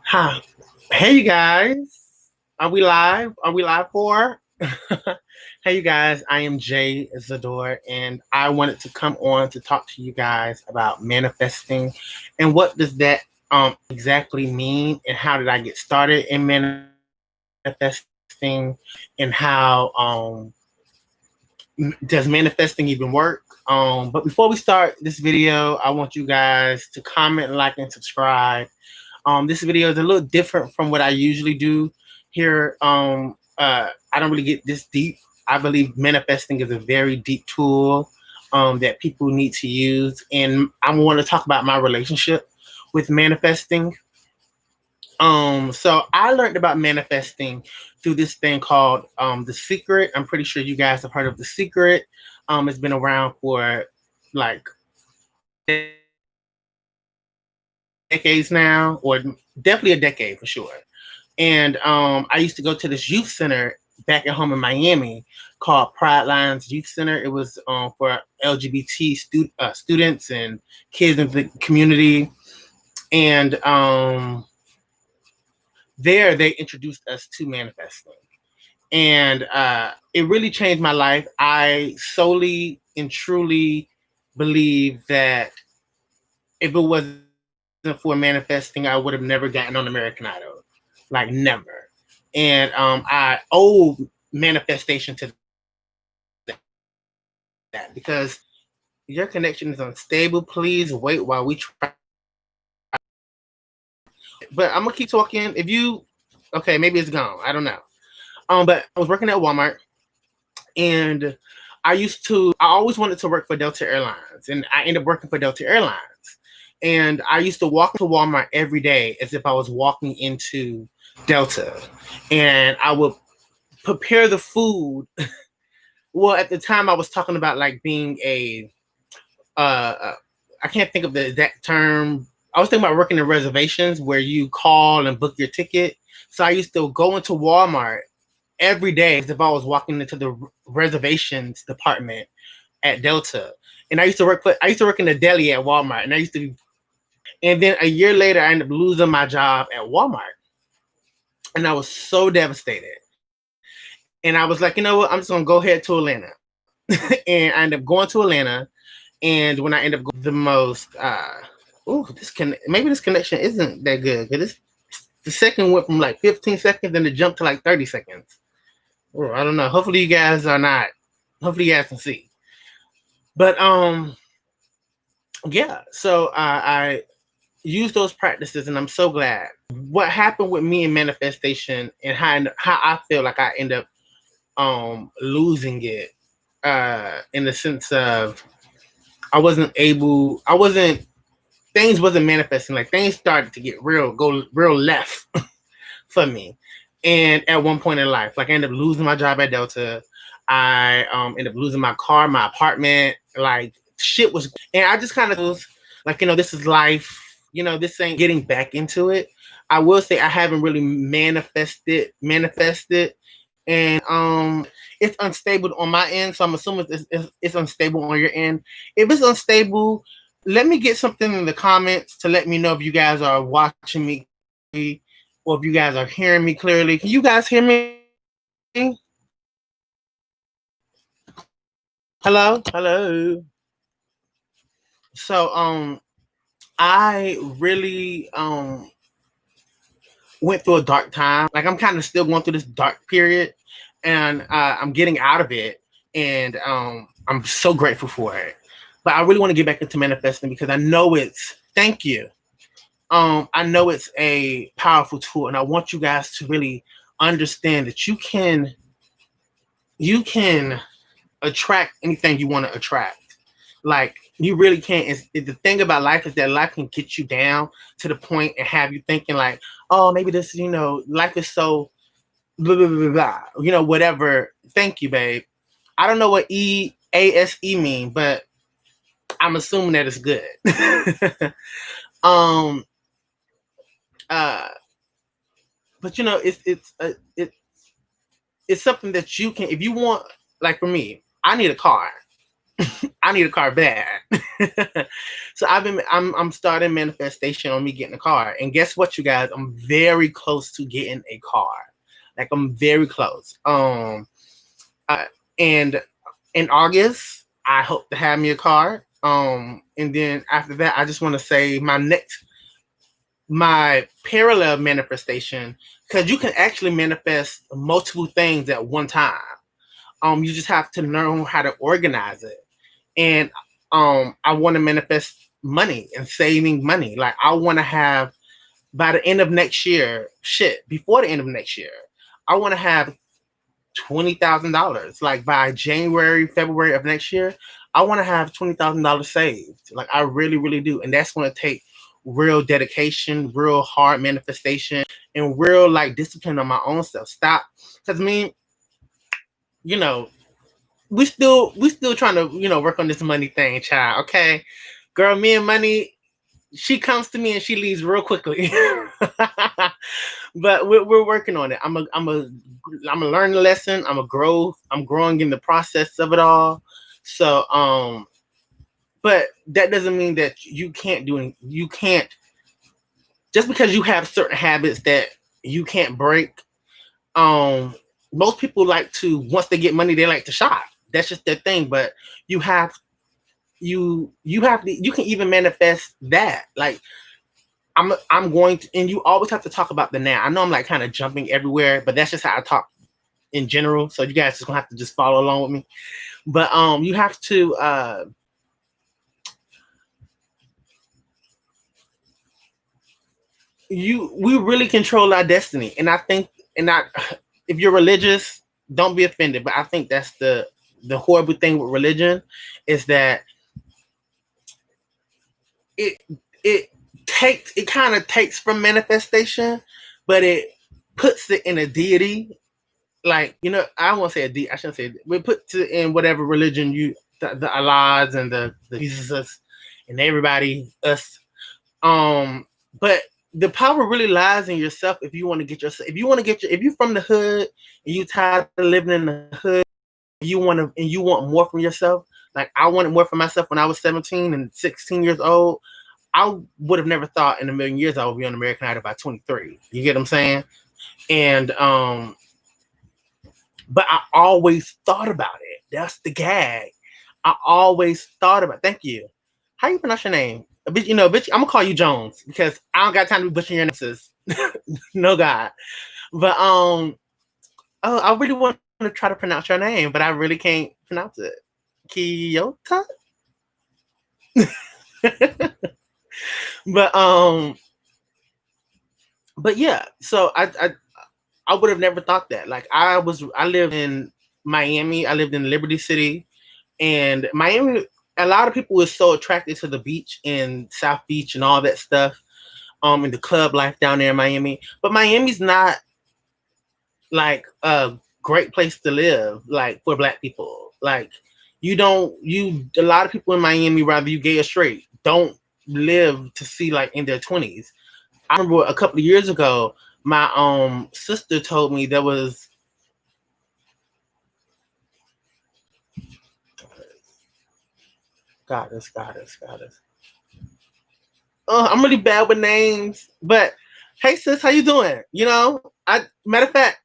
Huh. Hey, you guys. Are we live? Are we live for? Hey, you guys. I am Jay Zador, and I wanted to come on to talk to you guys about manifesting and what does that exactly mean, and how did I get started in manifesting, and how does manifesting even work? But before we start this video, I want you guys to comment, like, and subscribe. This video is a little different from what I usually do here. I don't really get this deep. I believe manifesting is a very deep tool that people need to use. And I want to talk about my relationship with manifesting. So I learned about manifesting through this thing called The Secret. I'm pretty sure you guys have heard of The Secret. It's been around for like decades now, or definitely a decade for sure. And I used to go to this youth center back at home in Miami called Pride Lines Youth Center. It was for LGBT students and kids in the community. And there they introduced us to manifesting. And it really changed my life. I solely and truly believe that if it wasn't for manifesting, I would have never gotten on American Idol. Like, never. And I owe manifestation to that because your connection is unstable. Please wait while we try. But I'm gonna keep talking. If you okay, maybe it's gone. I don't know. But I was working at Walmart, and I always wanted to work for Delta Airlines, and I ended up working for Delta Airlines. And I used to walk to Walmart every day as if I was walking into Delta, and I would prepare the food. Well, at the time, I was talking about like being a I can't think of the exact term. I was thinking about working in reservations where you call and book your ticket. So I used to go into Walmart every day as if I was walking into the reservations department at Delta. And I used to work in the deli at Walmart, and I used to and then a year later I ended up losing my job at Walmart. And I was so devastated. And I was like, you know what, I'm just gonna go ahead to Atlanta. And I ended up going to Atlanta. And when I end up going the most, maybe this connection isn't that good. Because the second went from like 15 seconds and it jumped to like 30 seconds. Oh, I don't know. Hopefully you guys are not. Hopefully you guys can see. But yeah. So I used those practices, and I'm so glad. What happened with me in manifestation and how I feel like I end up losing it in the sense of I wasn't things wasn't manifesting. Like, things started to go real left for me. And at one point in life, like, I ended up losing my job at Delta. I ended up losing my car, my apartment. Like, shit was, and I just kind of was like, this is life. This ain't getting back into it. I will say I haven't really manifested, and it's unstable on my end. So I'm assuming it's unstable on your end. If it's unstable, let me get something in the comments to let me know if you guys are watching me or if you guys are hearing me clearly. Can you guys hear me? Hello? Hello. So I really went through a dark time. Like, I'm kind of still going through this dark period, and I'm getting out of it, and I'm so grateful for it. But I really want to get back into manifesting because I know thank you. I know it's a powerful tool, and I want you guys to really understand that you can attract anything you want to attract. Like, you really can. The thing about life is that life can get you down to the point and have you thinking like, oh, maybe this, life is so blah, blah, blah, blah, whatever. Thank you, babe. I don't know what EASE mean, but I'm assuming that it's good. um, but it's something that you can, if you want. Like, for me, I need a car. I need a car bad. So I'm starting manifestation on me getting a car. And guess what, you guys? I'm very close to getting a car. Like I'm very close. And in August, I hope to have me a car. And then after that, I just want to say my parallel manifestation, because you can actually manifest multiple things at one time. You just have to learn how to organize it. And I want to manifest money and saving money. Like I want to have by the end of next year, before the end of next year, I want to have $20,000. Like by January, February of next year, I want to have $20,000 saved. Like I really, really do. And that's going to take real dedication, real hard manifestation, and real like discipline on my own self. Stop. Because I mean, you know, we still trying to, work on this money thing, child. Okay. Girl, me and money, she comes to me and she leaves real quickly. But we're working on it. I'm a learn the lesson. I'm growing in the process of it all. So but that doesn't mean that you can't do anything. You can't, just because you have certain habits that you can't break. um Most people like to, once they get money, they like to shop. That's just their thing. But you have you can even manifest that. Like I'm going to, and you always have to talk about the now. I know I'm like kind of jumping everywhere, but that's just how I talk in general. So you guys just gonna have to just follow along with me. But you have to we really control our destiny. And I think, and I if you're religious, don't be offended, but I think that's the horrible thing with religion, is that it it it kind of takes from manifestation, but it puts it in a deity. Like, I won't say a deity, I shouldn't say it. We put it in whatever religion the Allahs and the Jesus and everybody us. But the power really lies in yourself. If you want to get yourself, if you're from the hood and you tired of living in the hood, you want more from yourself. Like I wanted more for myself when I was 17 and 16 years old. I would have never thought in a million years I would be on American Idol by 23. You get what I'm saying? And but I always thought about it. That's the gag. I always thought about. Thank you. How you pronounce your name? Bitch, bitch. I'm gonna call you Jones because I don't got time to be butchering your names. No God. But oh, I really want to try to pronounce your name, but I really can't pronounce it. Kyoto. But yeah. So I would have never thought that. Like I lived in Miami. I lived in Liberty City, and Miami. A lot of people were so attracted to the beach and South Beach and all that stuff. And the club life down there in Miami. But Miami's not like a great place to live, like for Black people. Like a lot of people in Miami, whether you gay or straight, don't live to see like in their 20s. I remember a couple of years ago, my sister told me there was goddess. Oh, I'm really bad with names, but hey sis, how you doing? I matter of fact,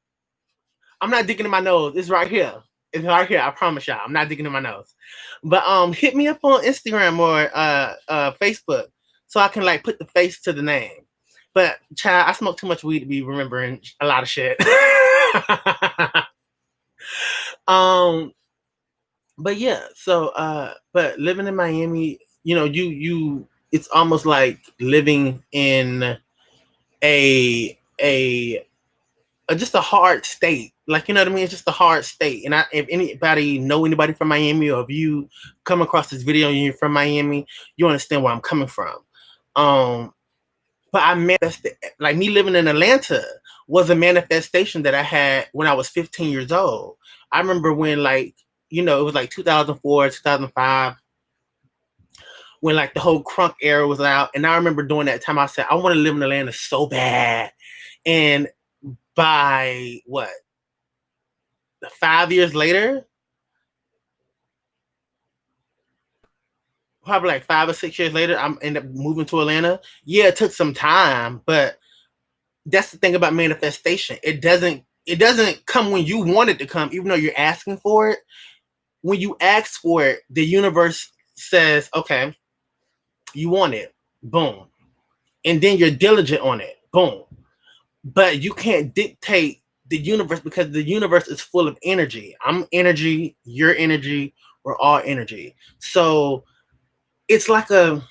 I'm not digging in my nose. It's right here. It's right here. I promise y'all. I'm not digging in my nose. But hit me up on Instagram or Facebook so I can like put the face to the name. But child, I smoke too much weed to be remembering a lot of shit. um, but yeah, so but living in Miami, you it's almost like living in a just a hard state. Like, you know what I mean? It's just a hard state. And if anybody know anybody from Miami, or if you come across this video and you're from Miami, you understand where I'm coming from. But I manifested, like me living in Atlanta was a manifestation that I had when I was 15 years old. I remember when like, it was like 2004, 2005, when like the whole crunk era was out. And I remember during that time, I said, I want to live in Atlanta so bad. And by what, 5 years later, probably like 5 or 6 years later, I'm end up moving to Atlanta. Yeah, it took some time, but that's the thing about manifestation. It doesn't come when you want it to come, even though you're asking for it. When you ask for it, the universe says, okay, you want it. Boom. And then you're diligent on it. Boom. But you can't dictate the universe because the universe is full of energy. I'm energy, you're energy, we're all energy. So it's like a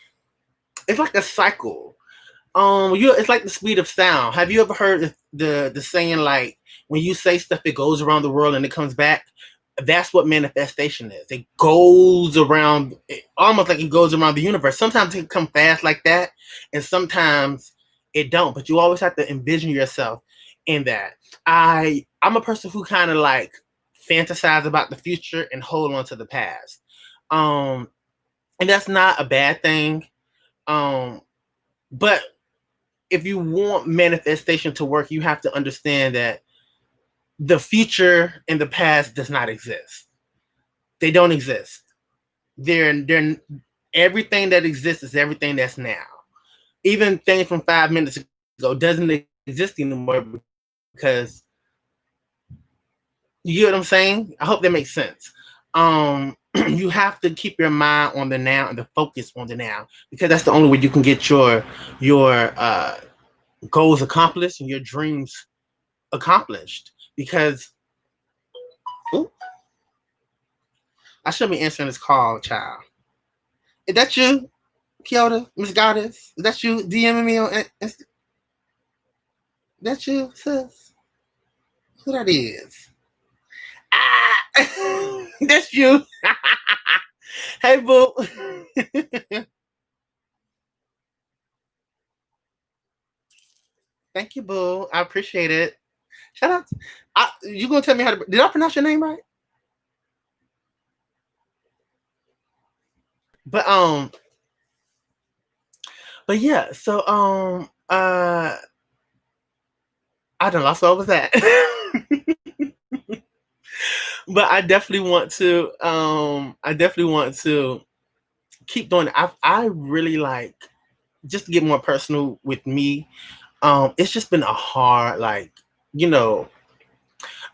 cycle. It's like the speed of sound. Have you ever heard the saying, like, when you say stuff, it goes around the world and it comes back? That's what manifestation is. It goes around, almost like it goes around the universe. Sometimes it can come fast like that, and sometimes it don't. But you always have to envision yourself in that. I'm a person who kind of like fantasize about the future and hold on to the past. Um, and that's not a bad thing. Um, but if you want manifestation to work, you have to understand that the future and the past does not exist. They don't exist. They're everything that exists is everything that's now. Even things from 5 minutes ago doesn't exist anymore because you get what I'm saying? I hope that makes sense. You have to keep your mind on the now and the focus on the now because that's the only way you can get your goals accomplished and your dreams accomplished. Because ooh, I should be answering this call, child. Is that you, Kyoto, Miss Goddess? Is that you DMing me on Insta? That you, sis? Who that is? Ah, that's you. Hey, boo. Thank you, boo. I appreciate it. Shout out. You gonna tell me how to? Did I pronounce your name right? But but yeah. So I don't know. lost what was that. But I definitely want to. I definitely want to keep doing it. I really like, just to get more personal with me. It's just been a hard, like, you know,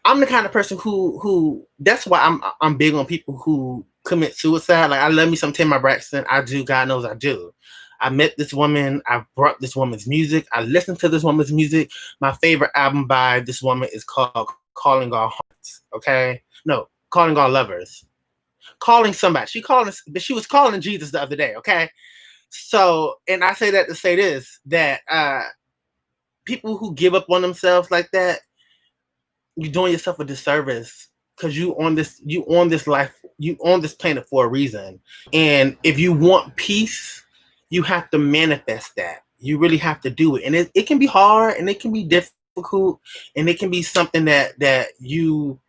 I'm the kind of person who that's why I'm big on people who commit suicide. Like, I love me some Tamar Braxton. I do. God knows I do. I met this woman. I brought this woman's music. I listened to this woman's music. My favorite album by this woman is called Calling All Hearts. Okay, no, Calling All Lovers. Calling somebody. She was calling Jesus the other day. Okay, so, and I say that to say this, that people who give up on themselves like that, you're doing yourself a disservice because you on this planet for a reason. And if you want peace, you have to manifest that. You really have to do it. And it can be hard and it can be difficult and it can be something that you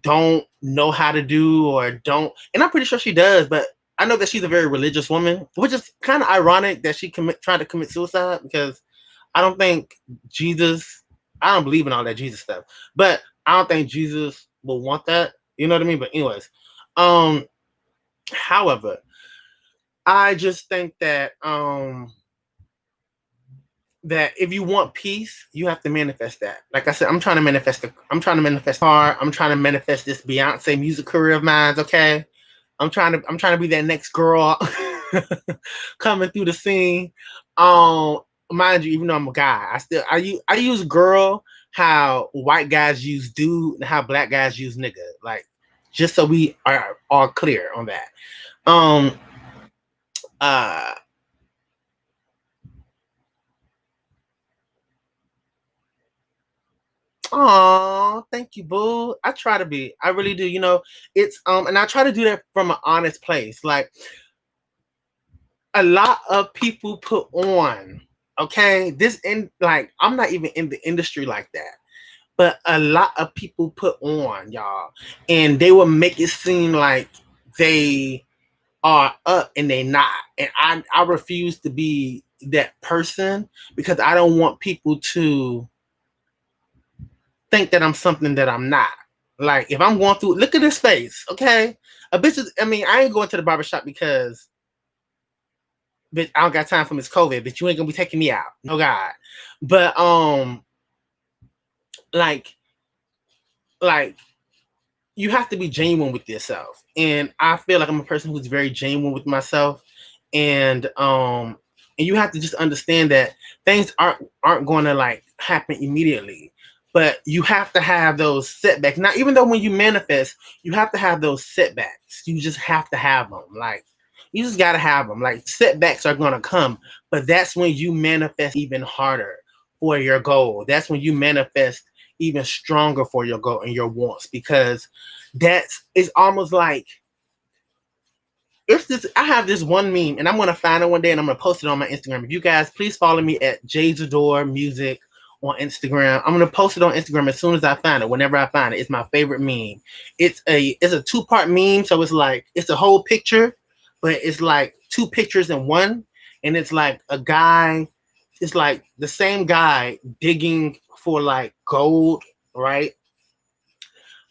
don't know how to do or don't. And I'm pretty sure she does, but I know that she's a very religious woman, which is kind of ironic that she tried to commit suicide because I don't think Jesus, I don't believe in all that Jesus stuff, but I don't think Jesus will want that. You know what I mean? But anyways, um, however, I just think that if you want peace, you have to manifest that. Like I said, I'm trying to manifest car. I'm trying to manifest this Beyonce music career of mine. Okay, I'm trying to be that next girl coming through the scene. Um, Mind you, even though I'm a guy, I use girl how white guys use dude and how black guys use nigga. Like, just so we are all clear on that. Um, uh, Oh, thank you, boo. I try to be. I really do. It's and I try to do that from an honest place. Like, a lot of people put on, okay, this in like I'm not even in the industry like that. But a lot of people put on, y'all, and they will make it seem like they are up and they not. And I refuse to be that person because I don't want people to think that I'm something that I'm not. Like, if I'm going through, look at his face, okay? A bitch is, I mean, I ain't going to the barbershop because Bitch, I don't got time for Miss COVID, bitch. You ain't gonna be taking me out. No God. But like you have to be genuine with yourself. And I feel like I'm a person who's very genuine with myself. And you have to just understand that things aren't going to like happen immediately, but you have to have those setbacks. Now, even though when you manifest, you have to have those setbacks. You just have to have them. Like, you just got to have them. Like, setbacks are going to come, but that's when you manifest even harder for your goal. That's when you manifest even stronger for your goal and your wants, because it's almost like, I have this one meme, and I'm gonna find it one day and I'm gonna post it on my Instagram. If you guys please follow me at Jazador Music on Instagram. I'm gonna post it on Instagram as soon as I find it, whenever I find it. It's my favorite meme. It's a 2-part meme, so it's like it's a whole picture, but it's like 2 pictures in one, and it's like a guy, it's like the same guy digging for like gold, right?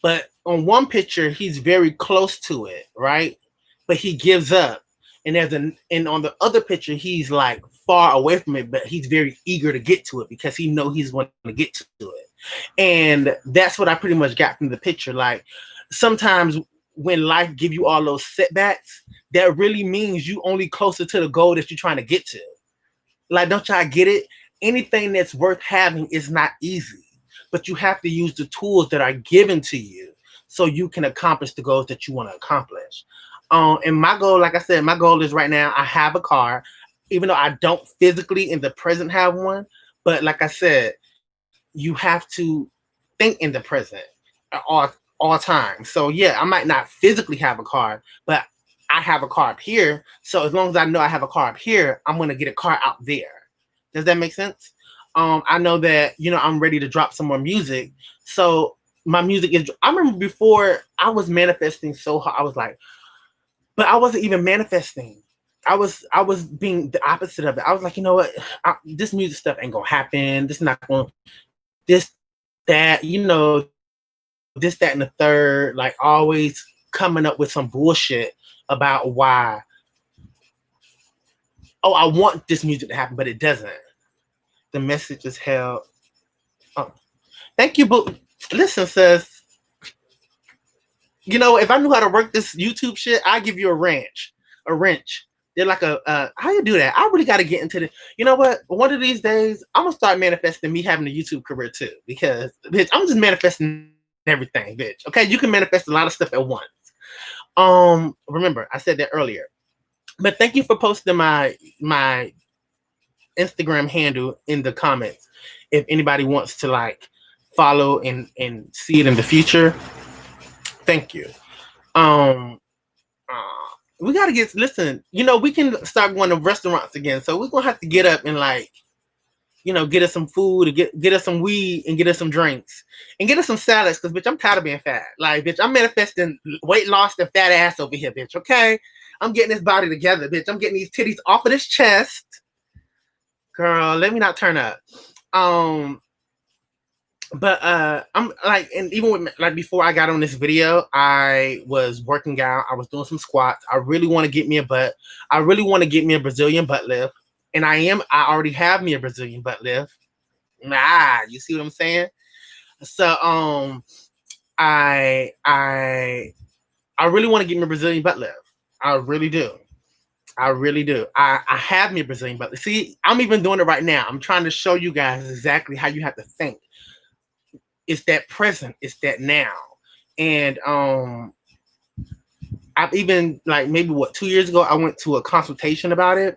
But on one picture, he's very close to it, right? But he gives up. And on the other picture, he's like far away from it, but he's very eager to get to it because he knows he's going to get to it. And that's what I pretty much got from the picture. Like, sometimes when life give you all those setbacks, that really means you only closer to the goal that you're trying to get to. Like, don't y'all get it? Anything that's worth having is not easy, but you have to use the tools that are given to you so you can accomplish the goals that you want to accomplish. And my goal, like I said, my goal is right now I have a car, even though I don't physically in the present have one. But like I said, you have to think in the present at all times. So yeah, I might not physically have a car, but I have a car up here. So as long as I know I have a car up here, I'm gonna get a car out there. Does that make sense? I know that, I'm ready to drop some more music. So my music is, I remember before I was manifesting so hard, I was like, but I wasn't even manifesting. I was being the opposite of it. I was like, you know what? This music stuff ain't gonna happen. This not gonna, this, that, this, that, and the third, like always coming up with some bullshit about why, oh, I want this music to happen, but it doesn't. The message is held. Oh, thank you, but listen, sis. If I knew how to work this YouTube shit, I'd give you a wrench. They're like how you do that? I really got to get into the. You know what? One of these days, I'm gonna start manifesting me having a YouTube career too, because bitch, I'm just manifesting everything, bitch. Okay, you can manifest a lot of stuff at once. Remember, I said that earlier. But thank you for posting my Instagram handle in the comments. If anybody wants to like follow and see it in the future, thank you. We gotta listen. We can start going to restaurants again. So we're gonna have to get up and like, get us some food, and get us some weed, and get us some drinks, and get us some salads. Cause bitch, I'm tired of being fat. Like, bitch, I'm manifesting weight loss and fat ass over here, bitch. Okay, I'm getting this body together, bitch. I'm getting these titties off of this chest. Girl, let me not turn up. But I'm like, and even with like before I got on this video, I was working out. I was doing some squats. I really want to get me a butt. I really want to get me a Brazilian butt lift, and I already have me a Brazilian butt lift. You see what I'm saying? So I really want to get me a Brazilian butt lift. I really do. I have me a Brazilian butt lift. See, I'm even doing it right now. I'm trying to show you guys exactly how you have to think. It's that present, it's that now. And I've even like maybe 2 years ago, I went to a consultation about it.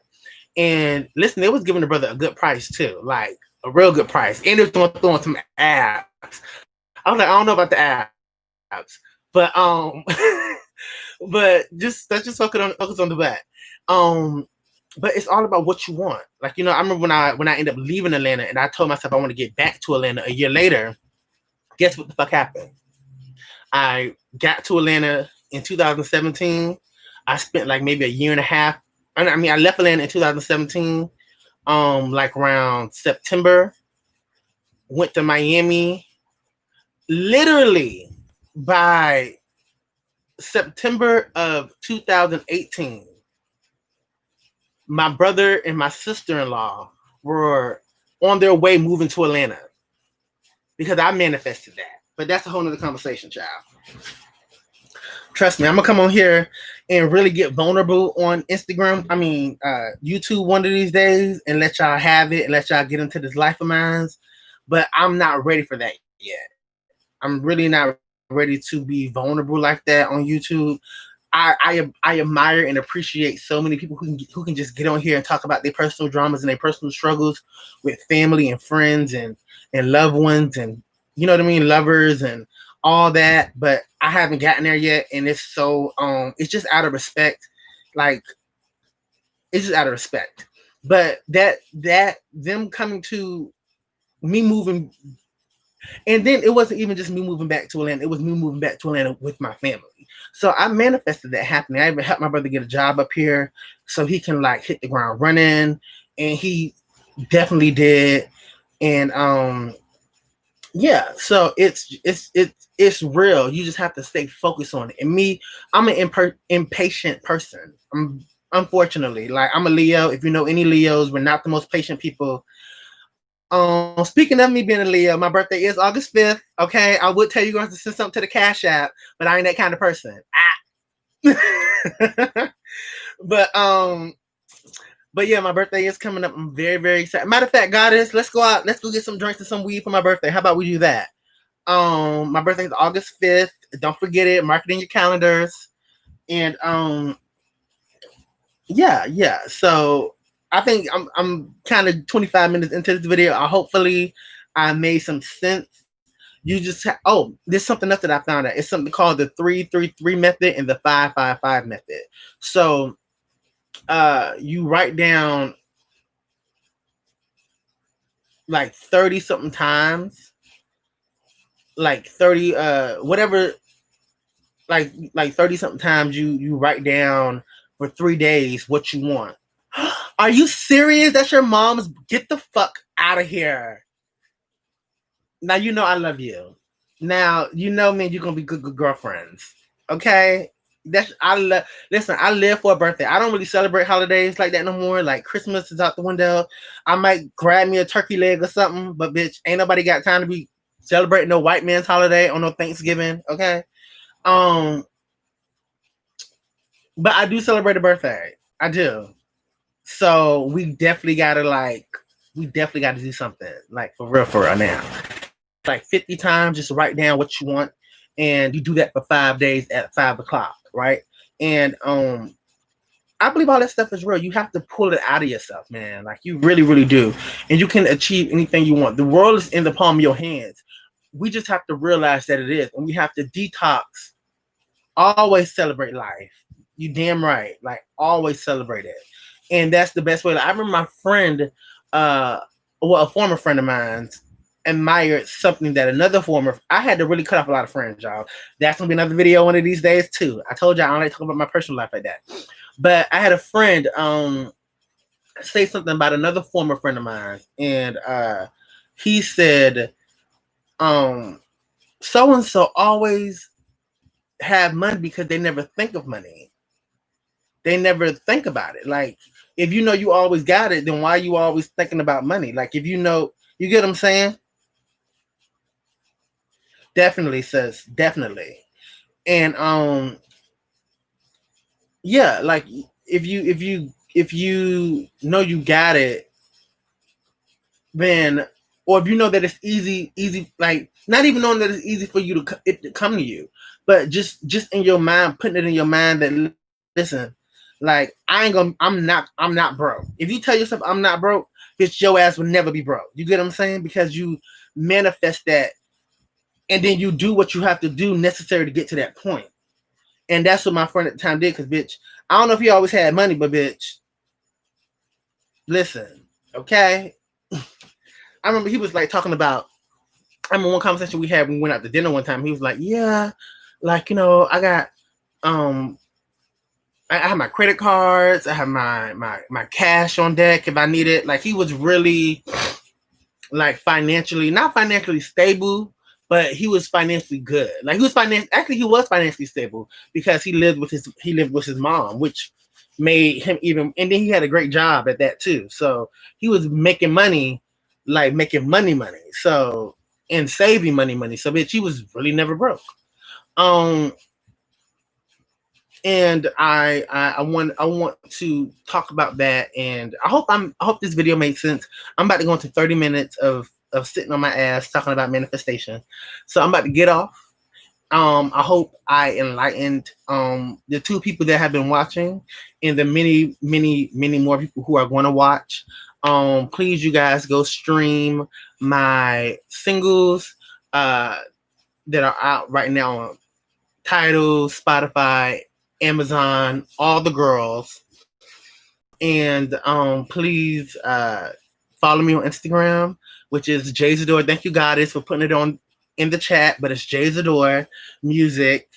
And listen, they was giving the brother a good price too, like a real good price. And they was throwing some abs. I was like, I don't know about the abs, but but let's just focus on the back. But it's all about what you want. Like, I remember when I ended up leaving Atlanta and I told myself I want to get back to Atlanta a year later. Guess what the fuck happened? I got to Atlanta in 2017. I spent like maybe a year and a half. I left Atlanta in 2017, like around September. Went to Miami. Literally by September of 2018, my brother and my sister-in-law were on their way moving to Atlanta because I manifested that. But that's a whole nother conversation, child. Trust me, I'm gonna come on here and really get vulnerable on Instagram. I mean, YouTube one of these days and let y'all have it and let y'all get into this life of mine. But I'm not ready for that yet. I'm really not ready to be vulnerable like that on YouTube. I admire and appreciate so many people who can just get on here and talk about their personal dramas and their personal struggles with family and friends and loved ones and you know what I mean, lovers and all that. But I haven't gotten there yet, and it's so it's just out of respect, like it's just out of respect. But that them coming to me moving, and then it wasn't even just me moving back to Atlanta. It was me moving back to Atlanta with my family. So I manifested that happening. I even helped my brother get a job up here so he can like hit the ground running, and he definitely did. And yeah, so it's real. You just have to stay focused on it. And me, I'm an impatient person. Unfortunately, like I'm a Leo. If you know any Leos, we're not the most patient people. Speaking of me being a Leo, my birthday is August 5th. Okay, I would tell you guys to send something to the Cash App, but I ain't that kind of person. But yeah, my birthday is coming up. I'm very, very excited. Matter of fact, Goddess, let's go out. Let's go get some drinks and some weed for my birthday. How about we do that? My birthday is August 5th. Don't forget it. Mark it in your calendars. And yeah. So I think I'm kind of 25 minutes into this video. Hopefully I made some sense. You just there's something else that I found out. It's something called the 3-3-3 method and the 5-5-5 method. So you write down like 30 something times, like 30 whatever, like 30 something times you write down for 3 days what you want. Are you serious? That's your mom's? Get the fuck out of here. Now you know I love you. Now you know me and you're gonna be good girlfriends. Okay? Listen, I live for a birthday. I don't really celebrate holidays like that no more. Like Christmas is out the window. I might grab me a turkey leg or something, but bitch, ain't nobody got time to be celebrating no white man's holiday on no Thanksgiving. Okay. But I do celebrate a birthday. I do. So we definitely gotta do something like for real now. Like 50 times, just write down what you want, and you do that for 5 days at 5 o'clock, right? And I believe all that stuff is real. You have to pull it out of yourself, man. Like you really, really do, and you can achieve anything you want. The world is in the palm of your hands. We just have to realize that it is, and we have to detox. Always celebrate life. You damn right. Like always celebrate it. And that's the best way. Like, I remember my friend, a former friend of mine, admired something that another former. I had to really cut off a lot of friends, y'all. That's gonna be another video one of these days too. I told y'all I don't like talking about my personal life like that. But I had a friend say something about another former friend of mine, and he said, so and so always have money because they never think of money. They never think about it. Like, if you know you always got it, then why are you always thinking about money? Like, if you know, you get what I'm saying? Definitely, sis. Definitely. And yeah, like if you know you got it, then, or if you know that it's easy, like not even knowing that it's easy for you to come to you, but just in your mind, putting it in your mind that listen, like I'm not broke. If you tell yourself I'm not broke, bitch, your ass will never be broke. You get what I'm saying? Because you manifest that, and then you do what you have to do necessary to get to that point. And that's what my friend at the time did. Because bitch, I don't know if he always had money, but bitch, listen, okay. I remember he was like talking about. I remember one conversation we had when we went out to dinner one time. He was like, "Yeah, like I got I have my credit cards. I have my cash on deck if I need it." Like he was really like not financially stable, but he was financially good. Like he was financially stable because he lived with his mom, which made him even, and then he had a great job at that too. So he was making money, like making money. So, and saving money. So bitch, he was really never broke. Um, and I want to talk about that, and I hope this video made sense. I'm about to go into 30 minutes of sitting on my ass talking about manifestation. So I'm about to get off. I hope I enlightened the 2 people that have been watching, and the many more people who are going to watch. Please, you guys, go stream my singles that are out right now on Tidal, Spotify, Amazon, all the girls. And please follow me on Instagram, which is Jay Zador. Thank you, Goddess, for putting it on in the chat, but it's Jay Zador Music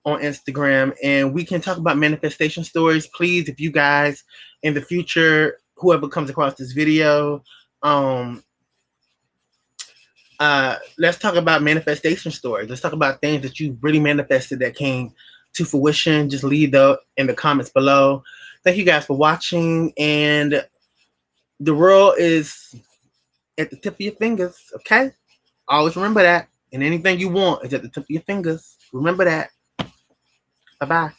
on Instagram, and we can talk about manifestation stories. Please, if you guys in the future, whoever comes across this video, let's talk about manifestation stories. Let's talk about things that you really manifested that came to fruition. Just leave those in the comments below. Thank you guys for watching, and the world is at the tip of your fingers, okay? Always remember that. And anything you want is at the tip of your fingers. Remember that. Bye-bye.